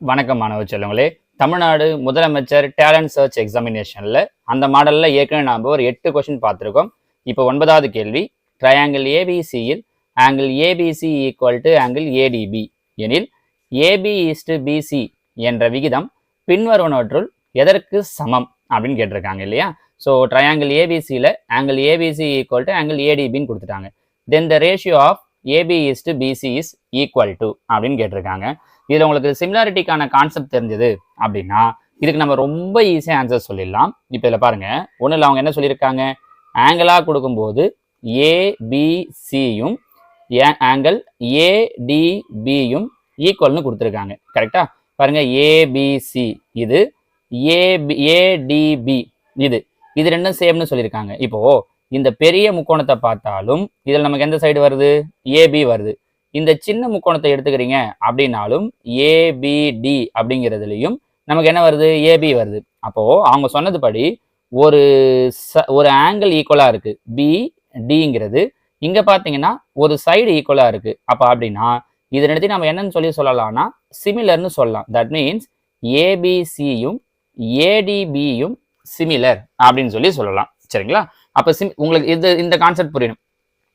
வணக்கம் மாணவ செல்வங்களே. தமிழ்நாடு முதலமைச்சர் டேலண்ட் சர்ச் எக்ஸாமினேஷன்ல அந்த மாடல்ல ஏற்கனவே நாம ஒரு 8 கொஸ்டின் பார்த்துருக்கோம். இப்போ 9வது கேள்வி, ட்ரையாங்கிள் ஏபிசியில் angle ABC equal to angle ADB எனில் ஏபி ஈஸ்டு பிசி என்ற விகிதம் பின்வருவனவற்றுள் எதற்கு சமம் அப்படின்னு கேட்டிருக்காங்க இல்லையா? ஸோ ட்ரையாங்கிள் ஏபிசியில் angle ABC equal to angle ஏடிபின்னு கொடுத்துட்டாங்க. Then the ratio of AB is to BC is equal to அப்படின்னு கேட்டிருக்காங்க. இதில் உங்களுக்கு சிமிலாரிட்டிக்கான கான்செப்ட் தெரிஞ்சது அப்படின்னா இதுக்கு நம்ம ரொம்ப ஈஸியாக ஆன்சர் சொல்லிடலாம். இப்போ இதில் பாருங்க, ஒன்றும் இல்லை, அவங்க என்ன சொல்லியிருக்காங்க, ஆங்கிளாக கொடுக்கும்போது ஏபிசியும் ஆங்கிள் ஏடிபியும் ஈக்குவல்னு கொடுத்துருக்காங்க. கரெக்டா? பாருங்க, ஏபிசி இது, ஏடிபி இது, இது ரெண்டும் சேம்னு சொல்லியிருக்காங்க. இப்போ இந்த பெரிய முக்கோணத்தை பார்த்தாலும் இதில் நமக்கு எந்த சைடு வருது? ஏபி வருது. இந்த சின்ன முக்கோணத்தை எடுத்துக்கிறீங்க அப்படின்னாலும் ஏபிடி அப்படிங்கிறதுலையும் நமக்கு என்ன வருது? ஏபி வருது. அப்போ அவங்க சொன்னதுபடி ஒரு ஆங்கிள் ஈக்குவலா இருக்கு, பிடிங்கிறது. இங்க பாத்தீங்கன்னா ஒரு சைடு ஈக்குவலா இருக்கு. அப்ப அப்படின்னா இது ரெண்டுத்தையும் நம்ம என்னன்னு சொல்லலாம்னா சிமிலர்னு சொல்லலாம். தட் மீன்ஸ் ஏபிசியும் ஏடிபியும் சிமிலர் அப்படின்னு சொல்லலாம். சரிங்களா? அப்ப உங்களுக்கு இந்த கான்செப்ட் புரியணும்.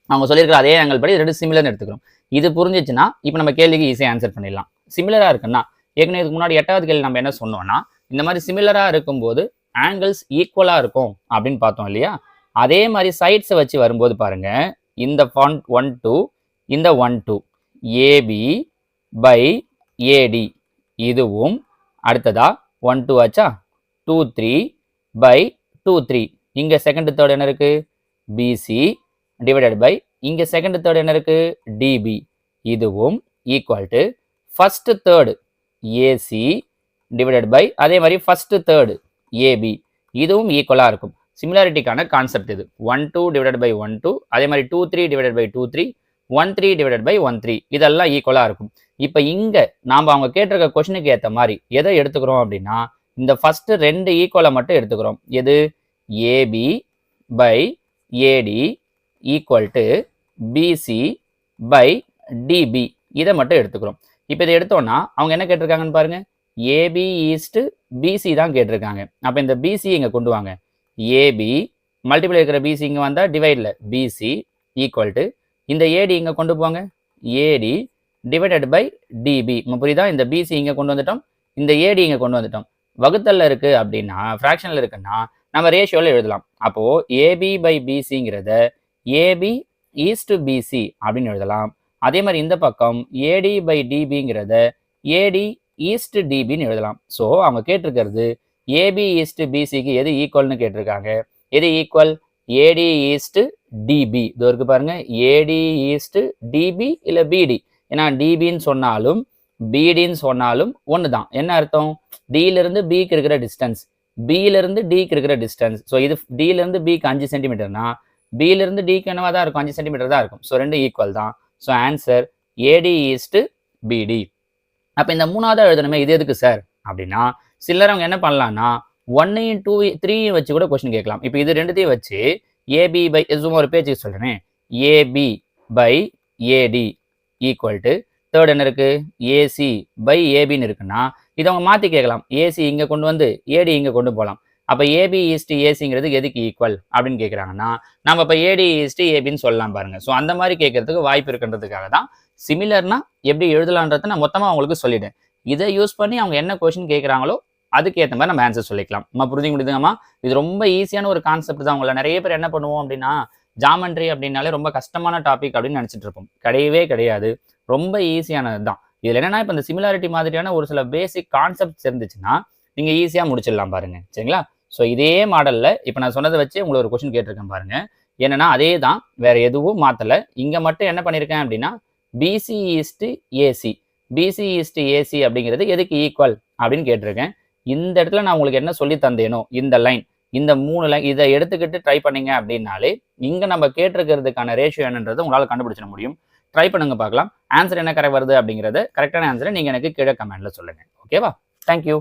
அவங்க சொல்லியிருக்கிற அதே ஆங்கிள் படி ரெண்டு சிமிலர்னு எடுத்துக்கிறோம். இது புரிஞ்சிச்சுன்னா இப்போ நம்ம கேள்விக்கு ஈஸியாக ஆன்சர் பண்ணிடலாம். சிமிலராக இருக்குன்னா ஏற்கனவே இதுக்கு முன்னாடி 8வது கேள்வி நம்ம என்ன சொன்னோம்னா, இந்த மாதிரி சிமிலராக இருக்கும்போது ஆங்கிள்ஸ் ஈக்குவலாக இருக்கும் அப்படின்னு பார்த்தோம் இல்லையா? அதே மாதிரி சைட்ஸை வச்சு வரும்போது பாருங்க, இந்த 1 2 இந்த 1 2 ஏபி பை ஏடி இதுவும் அடுத்ததா 1 2 ஆச்சா 2 3 பை 2 3 இங்கே செகண்ட் தேர்ட் என்ன இருக்கு? பிசி டிவைடட் பை இங்க செகண்ட் தேர்ட் என்ன இருக்கு? டிபி இதுவும் equal to first third AC divided by அதே மாதிரி ஃபர்ஸ்ட் தேர்ட் ஏபி இதுவும் ஈக்குவலா இருக்கும். சிமிலாரிட்டிக்கான கான்செப்ட் இது. 1 2 டிவைடட் பை 1 2 அதே மாதிரி 2 3 டிவைடட் பை 2 3 1 3 டிவைடட் பை 1 3 இதெல்லாம் ஈக்குவலா இருக்கும். இப்போ இங்க நாம அவங்க கேட்டிருக்க கொஸ்டினுக்கு ஏற்ற மாதிரி எதை எடுத்துக்கிறோம் அப்படின்னா இந்த ஃபர்ஸ்ட் ரெண்டு ஈக்குவலை மட்டும் எடுத்துக்கிறோம். எது? AB by AD equal to BC by DB இதை மட்டும் எடுத்துக்கிறோம். இப்போ இதை எடுத்தோம்னா அவங்க என்ன கேட்டிருக்காங்கன்னு பாருங்க, ஏபி ஈஸ்டு பிசி தான் கேட்டிருக்காங்க. அப்போ இந்த பிசி இங்கே கொண்டு வாங்க, ஏபி மல்டிபிள் இருக்கிற பிசி இங்கே வந்தால் டிவைடில் பிசி ஈக்குவல் டு இந்த ஏடி இங்கே கொண்டு போவாங்க, ஏடி டிவைடட் பை டிபி. புரியுதா? இந்த பிசி இங்கே கொண்டு வந்துட்டோம், இந்த ஏடி இங்கே கொண்டு வந்துட்டோம். வகுத்தல்ல இருக்குது அப்படின்னா, ஃப்ராக்ஷனில் இருக்குன்னா நம்ம ரேஷியோவில் எழுதலாம். அப்போது ஏபி பை பிசிங்கிறத ஏபி ஈஸ்டு பிசி அப்படின்னு எழுதலாம். அதே மாதிரி இந்த பக்கம் ஏடி பை டிபிங்கிறத ஏடி ஈஸ்ட் டிபின்னு எழுதலாம். ஸோ அவங்க கேட்டிருக்கிறது ஏபி ஈஸ்ட் பிசிக்கு எது ஈக்குவல்னு கேட்டிருக்காங்க. எது ஈக்குவல்? ஏடி ஈஸ்ட் டிபி. இது இருக்கு பாருங்க, ஏடி ஈஸ்ட் டிபி இல்லை பிடி. ஏன்னா டிபின்னு சொன்னாலும் பிடின்னு சொன்னாலும் ஒன்று தான். என்ன அர்த்தம்? டியிலிருந்து பிக்கு இருக்கிற டிஸ்டன்ஸ், பியிலிருந்து டிக்கு இருக்கிற டிஸ்டன்ஸ். ஸோ இது டியிலிருந்து பிக்கு 5 சென்டிமீட்டர்னா பியிலிருந்து டிக்கு என்னவா தான் இருக்கும்? 5 சென்டிமீட்டர் தான் இருக்கும். ஸோ ரெண்டு ஈக்குவல் தான். ஸோ ஆன்சர் ஏடி ஈஸ்ட் பிடி. அப்போ இந்த மூணாவது எழுதணுமே, இது எதுக்கு சார் அப்படின்னா சிலர் அவங்க என்ன பண்ணலாம்னா 1 2 3 வச்சு கூட கொஸ்டின் கேட்கலாம். இப்போ இது ரெண்டுத்தையும் வச்சு ஏபி பை சும்மா ஒரு பேஜுக்கு சொல்கிறேன், AB by AD equal to third என்ன இருக்கு? ஏசி பை ஏபின்னு இருக்குன்னா இதை அவங்க மாற்றி கேட்கலாம். ஏசி இங்கே கொண்டு வந்து ஏடி இங்கே கொண்டு போகலாம். அப்போ ஏபி ஈஸ்ட் ஏசிங்கிறது எதுக்கு ஈக்குவல் அப்படின்னு கேட்குறாங்கன்னா நம்ம இப்போ ஏடி ஈஸ்ட் ஏபின்னு சொல்லலாம் பாருங்க. ஸோ அந்த மாதிரி கேட்கறதுக்கு வாய்ப்பு இருக்குன்றதுக்காக தான் சிமிலர்னா எப்படி எழுதலான்றதை நான் மொத்தமாக அவங்களுக்கு சொல்லிட்டேன். இதை யூஸ் பண்ணி அவங்க என்ன கொஸ்டின் கேட்குறாங்களோ அதுக்கேற்ற மாதிரி நம்ம ஆன்சர் சொல்லிக்கலாம். நம்ம புரிஞ்சுக்க முடியுதுங்கம்மா? இது ரொம்ப ஈஸியான ஒரு கான்செப்ட் தான். உங்களை நிறைய பேர் என்ன பண்ணுவோம் அப்படின்னா ஜாமெண்ட்ரி அப்படின்னாலே ரொம்ப கஷ்டமான டாபிக் அப்படின்னு நினச்சிட்டு இருப்போம். கிடையவே கிடையாது, ரொம்ப ஈஸியானது தான். இதில் என்னன்னா இப்போ இந்த சிமிலாரிட்டி மாதிரியான ஒரு சில பேசிக் கான்செப்ட்ஸ் இருந்துச்சுன்னா நீங்கள் ஈஸியாக முடிச்சிடலாம் பாருங்க. சரிங்களா? ஸோ இதே மாடலில் இப்போ நான் சொன்னதை வச்சு உங்களுக்கு ஒரு கொஸ்டின் கேட்டிருக்கேன் பாருங்க. என்னன்னா அதே தான், வேற எதுவும் மாற்றலை. இங்கே மட்டும் என்ன பண்ணியிருக்கேன் அப்படின்னா BC is to AC, BC is to AC அப்படிங்கிறது எதுக்கு ஈக்குவல் அப்படின்னு கேட்டிருக்கேன். இந்த இடத்துல நான் உங்களுக்கு என்ன சொல்லி தந்தேனோ இந்த லைன், இந்த 3 லைன் இதை எடுத்துக்கிட்டு ட்ரை பண்ணீங்க அப்படின்னாலே இங்கே நம்ம கேட்டிருக்கிறதுக்கான ரேஷியோ என்னன்றது உங்களால் கண்டுபிடிச்சிட முடியும். ட்ரை பண்ணுங்க, பார்க்கலாம் ஆன்சர் என்ன கரெக்ட் வருது அப்படிங்கிறத. கரெக்டான ஆன்சரை நீங்கள் எனக்கு கீழே கமெண்ட்ல சொல்லுங்க. ஓகேவா? தேங்க்யூ.